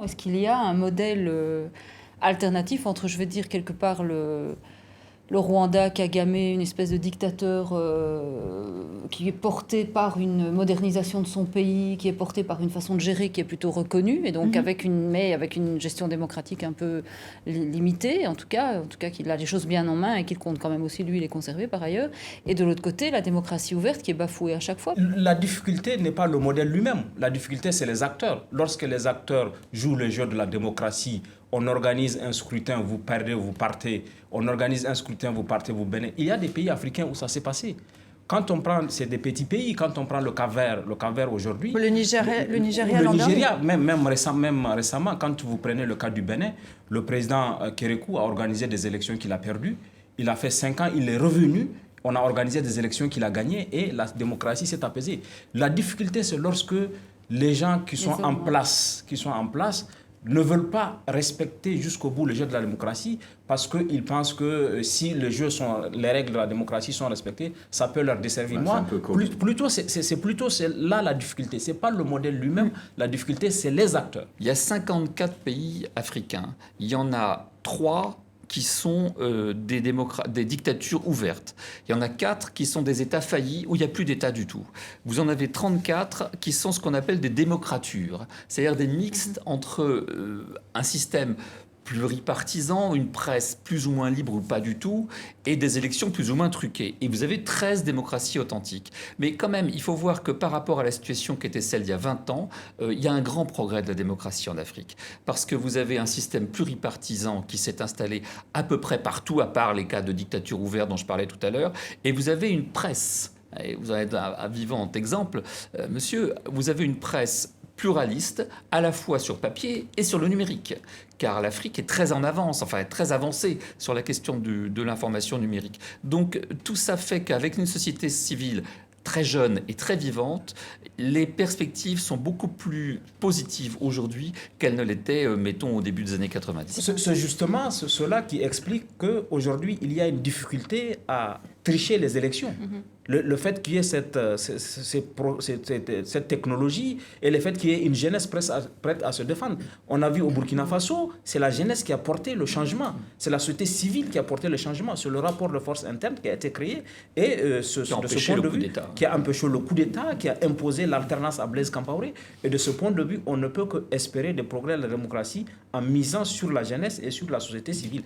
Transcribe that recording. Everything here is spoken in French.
Est-ce qu'il y a un modèle alternatif entre, je veux dire, quelque part le Rwanda, Kagame, une espèce de dictateur qui est porté par une modernisation de son pays, qui est porté par une façon de gérer qui est plutôt reconnue, et donc avec une gestion démocratique un peu limitée, en tout cas qu'il a les choses bien en main et qu'il compte quand même aussi, lui, les conserver par ailleurs. Et de l'autre côté, la démocratie ouverte qui est bafouée à chaque fois. La difficulté n'est pas le modèle lui-même. La difficulté, c'est les acteurs. Lorsque les acteurs jouent le jeu de la démocratie, on organise un scrutin, vous perdez, vous partez. On organise un scrutin, vous partez, vous venez. Il y a des pays africains où ça s'est passé. Quand on prend, c'est des petits pays, quand on prend le Cap-Vert aujourd'hui... Le Nigeria, même récemment, quand vous prenez le cas du Bénin, le président Kérékou a organisé des élections qu'il a perdues. Il a fait 5 ans, il est revenu. On a organisé des élections qu'il a gagnées et la démocratie s'est apaisée. La difficulté, c'est lorsque les gens qui sont en place ne veulent pas respecter jusqu'au bout le jeu de la démocratie parce qu'ils pensent que si les règles de la démocratie sont respectées, ça peut leur desservir. Moi, c'est là la difficulté. Ce n'est pas le modèle lui-même. La difficulté, c'est les acteurs. Il y a 54 pays africains. Il y en a 3 qui sont des dictatures ouvertes. Il y en a 4 qui sont des États faillis où il n'y a plus d'État du tout. Vous en avez 34 qui sont ce qu'on appelle des démocratures, c'est-à-dire des mixtes entre un système pluripartisan, une presse plus ou moins libre ou pas du tout, et des élections plus ou moins truquées. Et vous avez 13 démocraties authentiques. Mais quand même, il faut voir que par rapport à la situation qui était celle d'il y a 20 ans, il y a un grand progrès de la démocratie en Afrique. Parce que vous avez un système pluripartisan qui s'est installé à peu près partout, à part les cas de dictature ouverte dont je parlais tout à l'heure, et vous avez une presse, et vous en êtes un vivant exemple, monsieur, vous avez une presse pluraliste, à la fois sur papier et sur le numérique. Car l'Afrique est très en avance, enfin très avancée sur la question de l'information numérique. Donc tout ça fait qu'avec une société civile très jeune et très vivante, les perspectives sont beaucoup plus positives aujourd'hui qu'elles ne l'étaient, mettons, au début des années 90. C'est justement cela qui explique qu'aujourd'hui, il y a une difficulté à tricher les élections. Le fait qu'il y ait cette technologie et le fait qu'il y ait une jeunesse prête à se défendre. On a vu au Burkina Faso, c'est la jeunesse qui a porté le changement. C'est la société civile qui a porté le changement. C'est le rapport de force interne qui a été créé et de ce point de vue, qui a empêché le coup d'État, qui a imposé l'alternance à Blaise Compaoré. Et de ce point de vue, on ne peut qu'espérer des progrès de la démocratie en misant sur la jeunesse et sur la société civile.